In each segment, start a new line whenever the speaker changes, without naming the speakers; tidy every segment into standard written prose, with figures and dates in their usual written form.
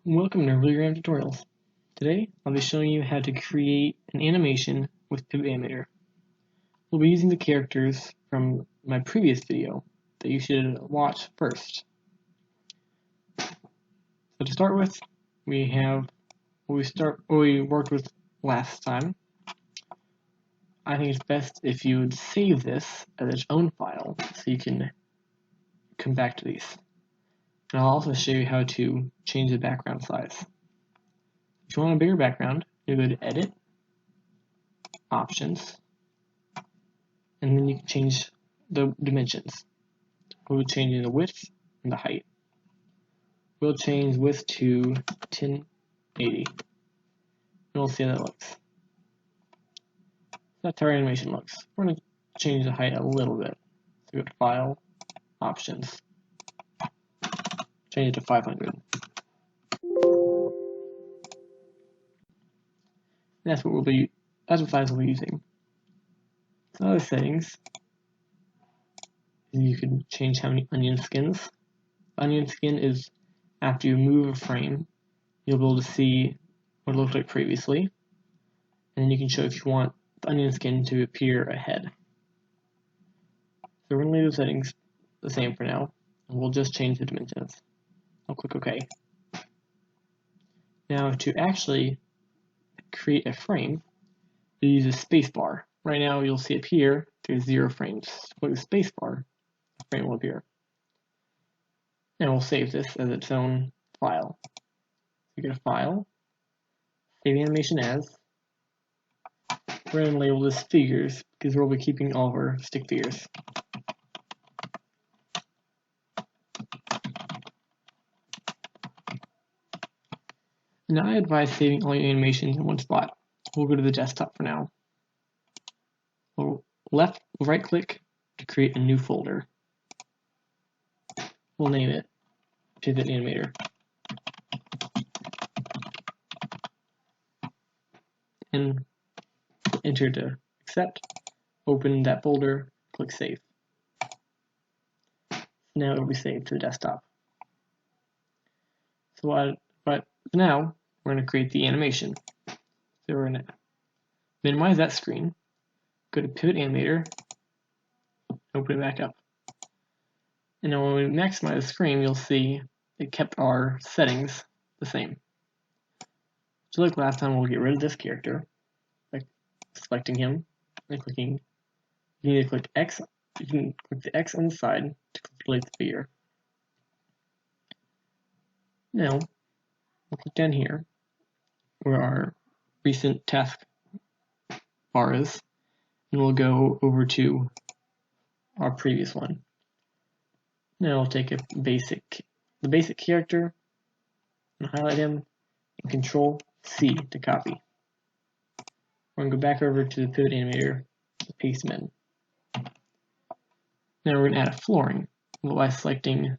Welcome to Realgram Tutorials. Today I'll be showing you how to create an animation with Pivot Animator. We'll be using the characters from my previous video that you should watch first. So to start with, we have what we worked with last time. I think it's best if you would save this as its own file so you can come back to these. And I'll also show you how to change the background size. If you want a bigger background, you go to Edit, Options, and then you can change the dimensions. We'll change the width and the height. We'll change width to 1080. And we'll see how that looks. That's how our animation looks. We're going to change the height a little bit. So go to File, Options, change it to 500. And that's what size we'll be using. Some other settings, you can change how many onion skins. Onion skin is after you move a frame, you'll be able to see what it looked like previously. And then you can show if you want the onion skin to appear ahead. So we're going to leave the settings the same for now, and we'll just change the dimensions. I'll click OK. Now to actually create a frame, you use a space bar. Right now you'll see up here, there's 0 frames. Click the space bar, the frame will appear. And we'll save this as its own file. You get a file, save animation as. We're going to label this figures because we'll be keeping all of our stick figures. Now I advise saving all your animations in one spot. We'll go to the desktop for now. We'll right click to create a new folder. We'll name it Pivot Animator. And enter to accept, open that folder, click save. Now it will be saved to the desktop. But now we're going to create the animation. So we're going to minimize that screen, go to Pivot Animator, open it back up. And now when we maximize the screen, you'll see it kept our settings the same. So like last time, we'll get rid of this character by selecting him and clicking. You need to click X. You can click the X on the side to delete the figure. Now we'll click down here where our recent task bar is, and we'll go over to our previous one. Now we'll take the basic character and highlight him and Control C to copy. We're going to go back over to the Pivot Animator to paste him in. Now we're going to add a flooring by selecting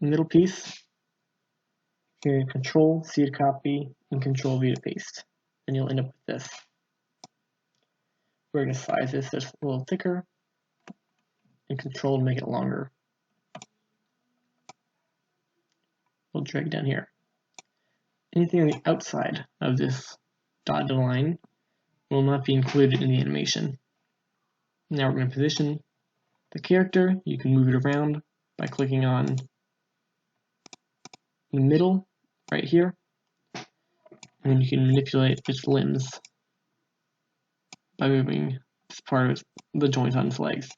the middle piece. Here, Control C to copy and Control V to paste. And you'll end up with this. We're going to size this a little thicker and Control to make it longer. We'll drag down here. Anything on the outside of this dotted line will not be included in the animation. Now we're going to position the character. You can move it around by clicking on the middle right here, and then you can manipulate its limbs by moving this part of the joint on its legs.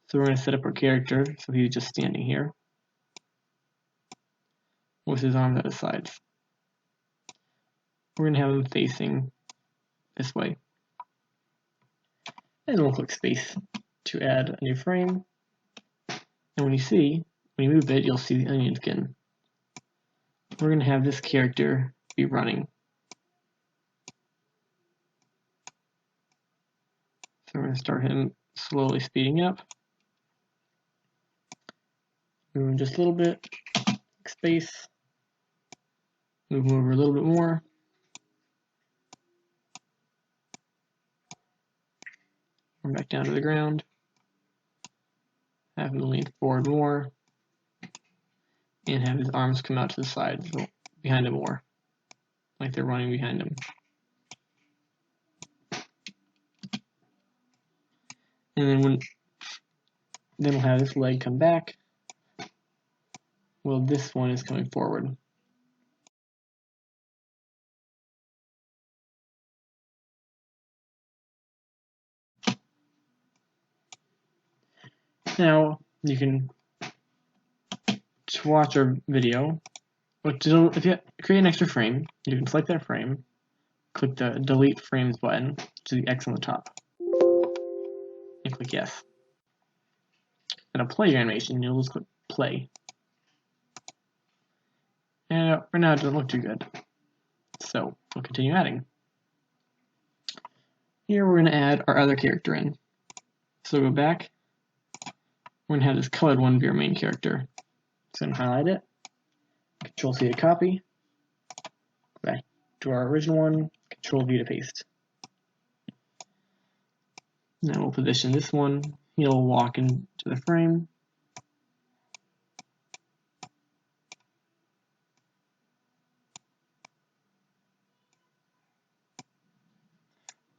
So we're going to set up our character so he's just standing here with his arms at his sides. We're going to have him facing this way. And we'll click space to add a new frame. And when you move it, you'll see the onion skin. We're going to have this character be running. So we're going to start him slowly speeding up. Move just a little bit, space. Move him over a little bit more. Come back down to the ground. Have him lean forward more. and have his arms come out to the side, so behind him more, like they're running behind him. And then we'll have this leg come back. Well, this one is coming forward. Now you can watch our video. If you create an extra frame, you can select that frame, click the delete frames button, which is the X on the top, and click yes. Then to play your animation, you'll just click play. And for now, it doesn't look too good. So we'll continue adding. Here we're going to add our other character in. So go back. We're going to have this colored one be our main character. So I'm going to highlight it. Control C to copy. Back to our original one. Control V to paste. Now we'll position this one. He'll walk into the frame.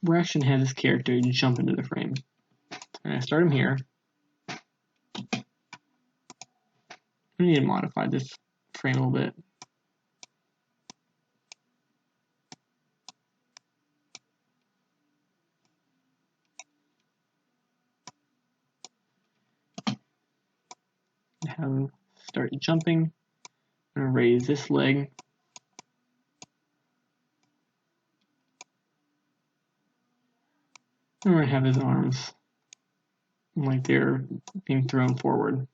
We're actually going to have this character jump into the frame. So I'm going to start him here. We need to modify this frame a little bit. Have him start jumping. I'm going to raise this leg. And we're going to have his arms like they're being thrown forward.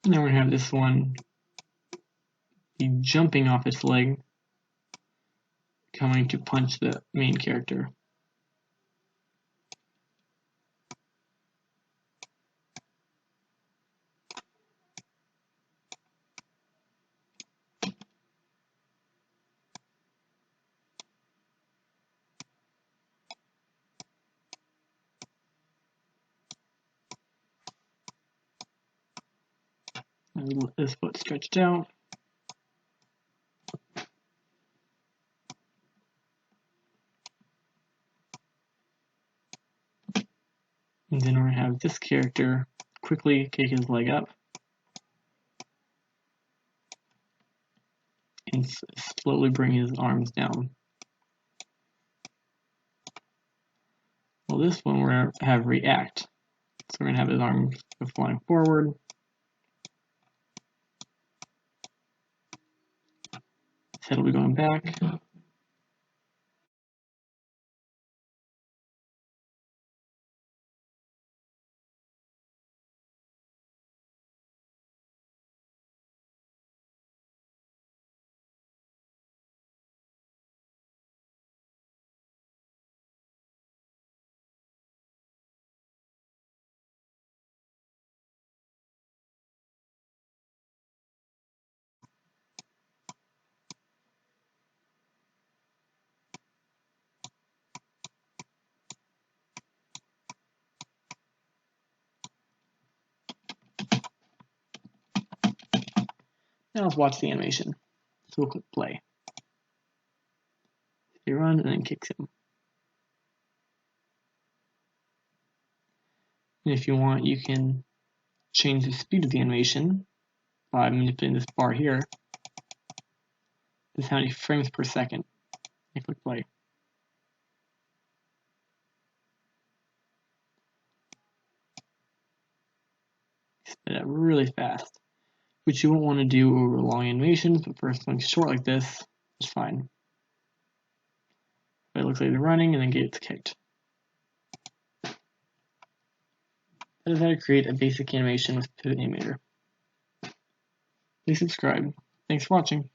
Now we're going to have this one be jumping off its leg, coming to punch the main character. And this foot stretched out. And then we're going to have this character quickly kick his leg up and slowly bring his arms down. Well, this one we're going to have react. So we're going to have his arms go flying forward. His head will be going back. Now let's watch the animation. So we'll click play. He runs and then kicks him. And if you want, you can change the speed of the animation by manipulating this bar here. This is how many frames per second. I click play. Spin it up really fast, which you won't want to do over long animations, but for something short like this, it's fine. But it looks like they're running and then gets kicked. That is how to create a basic animation with Pivot Animator. Please subscribe. Thanks for watching.